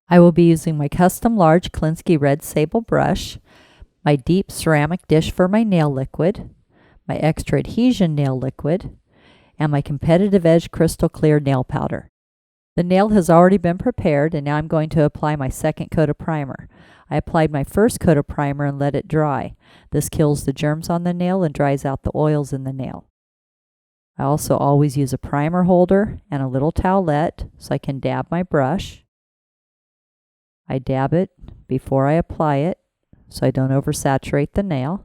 I will be using my custom large Klinsky red sable brush, my deep ceramic dish for my nail liquid, my extra adhesion nail liquid, and my competitive edge crystal clear nail powder. The nail has already been prepared, and now I'm going to apply my second coat of primer. I applied my first coat of primer and let it dry. This kills the germs on the nail and dries out the oils in the nail. I also always use a primer holder and a little towelette so I can dab my brush. I dab it before I apply it so I don't oversaturate the nail.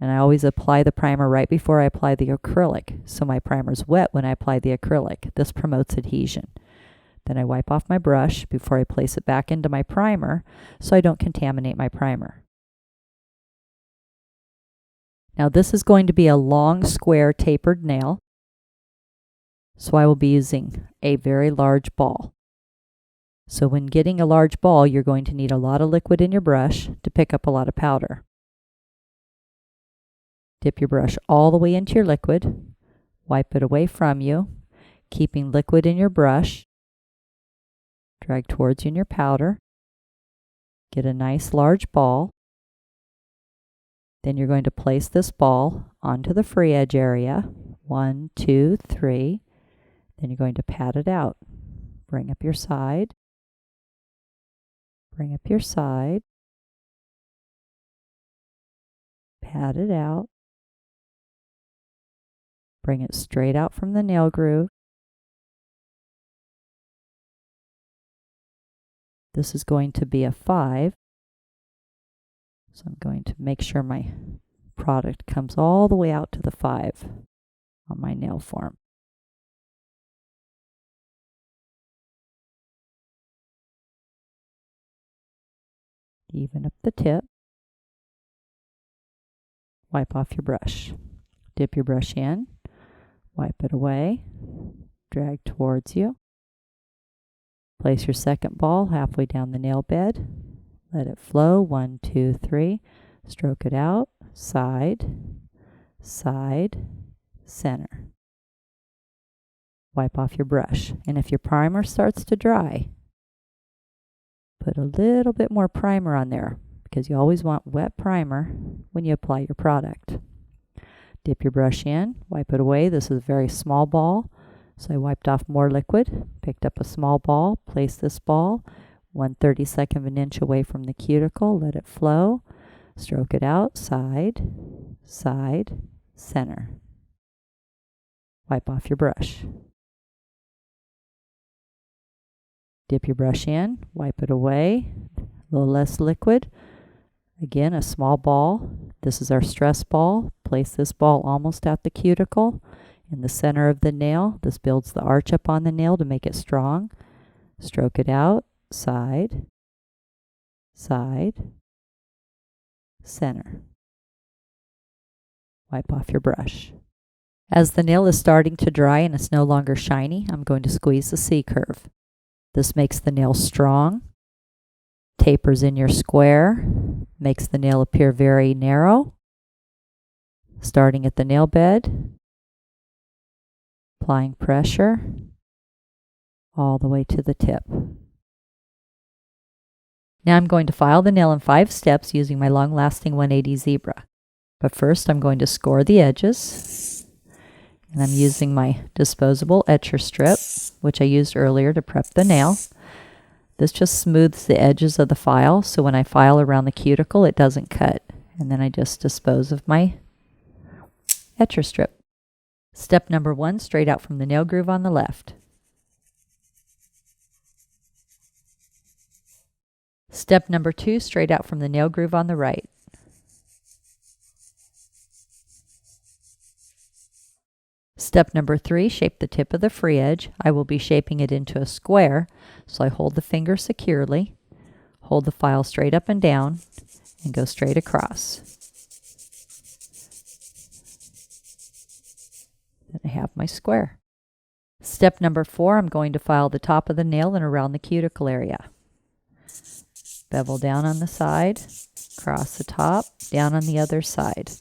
And I always apply the primer right before I apply the acrylic, so my primer's wet when I apply the acrylic. This promotes adhesion. Then I wipe off my brush before I place it back into my primer so I don't contaminate my primer. Now this is going to be a long, square, tapered nail, so I will be using a very large ball. So when getting a large ball, you're going to need a lot of liquid in your brush to pick up a lot of powder. Dip your brush all the way into your liquid, wipe it away from you, keeping liquid in your brush. Drag towards you in your powder. Get a nice large ball. Then you're going to place this ball onto the free edge area. 1, 2, 3. Then you're going to pat it out. Bring up your side. Bring up your side. Pat it out. Bring it straight out from the nail groove. This is going to be a 5. So I'm going to make sure my product comes all the way out to the 5 on my nail form. Even up the tip. Wipe off your brush. Dip your brush in. Wipe it away. Drag towards you. Place your second ball halfway down the nail bed. Let it flow. 1, 2, 3. Stroke it out. Side, side, center. Wipe off your brush. And if your primer starts to dry, put a little bit more primer on there because you always want wet primer when you apply your product. Dip your brush in, wipe it away. This is a very small ball, so I wiped off more liquid, picked up a small ball, placed this ball 1/32 of an inch away from the cuticle, let it flow, stroke it out, side, side, center. Wipe off your brush. Dip your brush in, wipe it away, a little less liquid. Again, a small ball. This is our stress ball. Place this ball almost at the cuticle in the center of the nail. This builds the arch up on the nail to make it strong. Stroke it out, side, side, center. Wipe off your brush. As the nail is starting to dry and it's no longer shiny, I'm going to squeeze the C-curve. This makes the nail strong, tapers in your square, makes the nail appear very narrow. Starting at the nail bed, applying pressure all the way to the tip. Now I'm going to file the nail in 5 steps using my long-lasting 180 zebra. But first I'm going to score the edges. And I'm using my disposable etcher strip, which I used earlier to prep the nail. This just smooths the edges of the file, so when I file around the cuticle, it doesn't cut. And then I just dispose of my etcher strip. Step number 1, straight out from the nail groove on the left. Step number 2, straight out from the nail groove on the right. Step number 3, shape the tip of the free edge. I will be shaping it into a square, so I hold the finger securely, hold the file straight up and down, and go straight across. Then I have my square. Step number 4, I'm going to file the top of the nail and around the cuticle area. Bevel down on the side, across the top, down on the other side.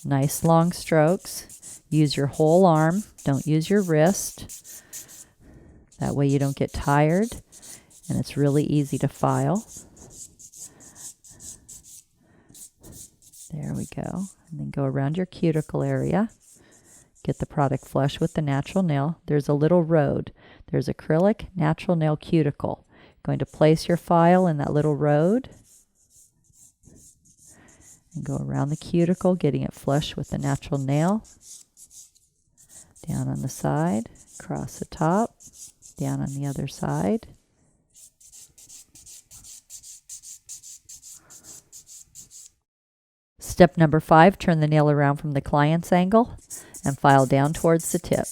Nice long strokes. Use your whole arm. Don't use your wrist. That way you don't get tired, and it's really easy to file. There we go. And then go around your cuticle area. Get the product flush with the natural nail. There's a little road. There's acrylic, natural nail, cuticle. Going to place your file in that little road and go around the cuticle, getting it flush with the natural nail. Down on the side, across the top, down on the other side. Step number 5, turn the nail around from the client's angle and file down towards the tip.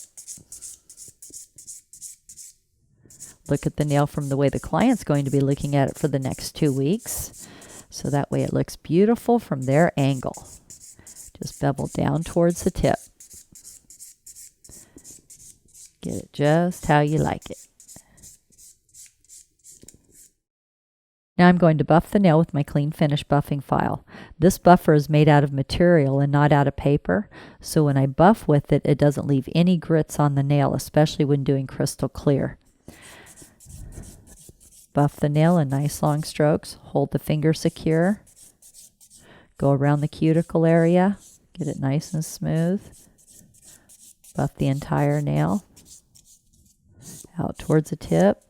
Look at the nail from the way the client's going to be looking at it for the next 2 weeks. So that way it looks beautiful from their angle. Just bevel down towards the tip. Get it just how you like it. Now I'm going to buff the nail with my clean finish buffing file. This buffer is made out of material and not out of paper, so when I buff with it, it doesn't leave any grits on the nail, especially when doing crystal clear. Buff the nail in nice long strokes. Hold the finger secure. Go around the cuticle area. Get it nice and smooth. Buff the entire nail. Out towards the tip.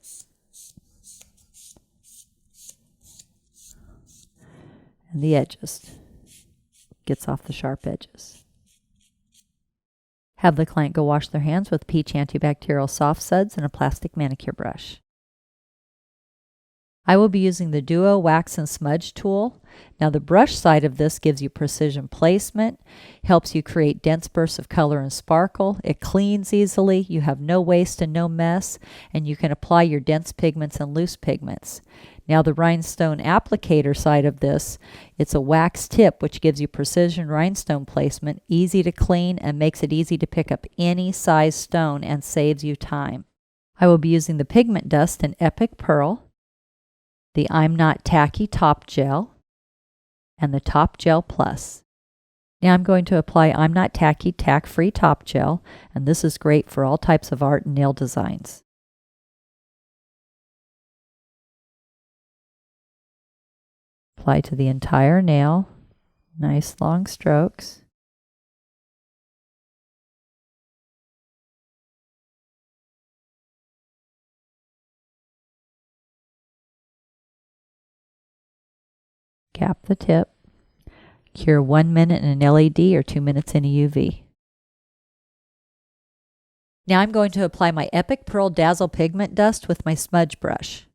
And the edges. Gets off the sharp edges. Have the client go wash their hands with peach antibacterial soft suds and a plastic manicure brush. I will be using the Duo Wax and Smudge tool. Now the brush side of this gives you precision placement, helps you create dense bursts of color and sparkle. It cleans easily, you have no waste and no mess, and you can apply your dense pigments and loose pigments. Now the rhinestone applicator side of this, it's a wax tip which gives you precision rhinestone placement, easy to clean, and makes it easy to pick up any size stone and saves you time. I will be using the pigment dust in Epic Pearl, the I'm Not Tacky Top Gel, and the Top Gel Plus. Now I'm going to apply I'm Not Tacky Tack-Free Top Gel, and this is great for all types of art and nail designs. Apply to the entire nail, nice long strokes. Cap the tip. Cure 1 minute in an LED or 2 minutes in a UV. Now I'm going to apply my Epic Pearl Dazzle Pigment Dust with my smudge brush.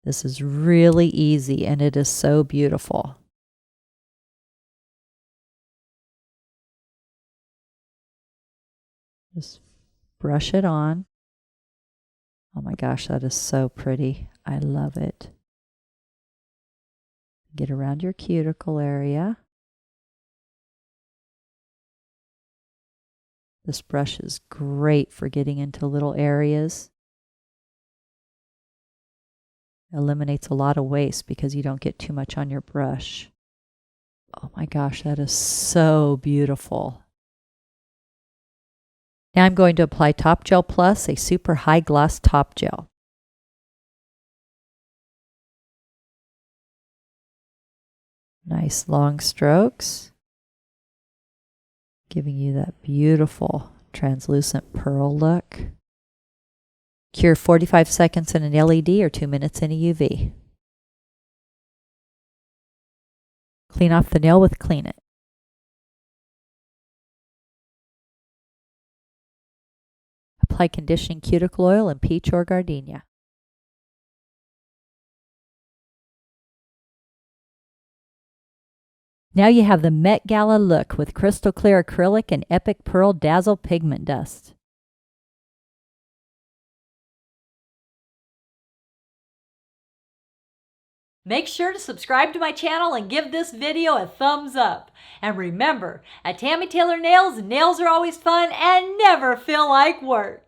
This is really easy and it is so beautiful. Just brush it on. Oh my gosh, that is so pretty. I love it. Get around your cuticle area. This brush is great for getting into little areas. Eliminates a lot of waste because you don't get too much on your brush. Oh my gosh, that is so beautiful. Now I'm going to apply Top Gel Plus, a super high gloss top gel. Nice long strokes, giving you that beautiful translucent pearl look. Cure 45 seconds in an LED or 2 minutes in a UV. Clean off the nail with Clean It. Apply conditioning cuticle oil in peach or gardenia. Now you have the Met Gala look with crystal clear acrylic and Epic Pearl Dazzle Pigment Dust. Make sure to subscribe to my channel and give this video a thumbs up. And remember, at Tammy Taylor Nails, nails are always fun and never feel like work.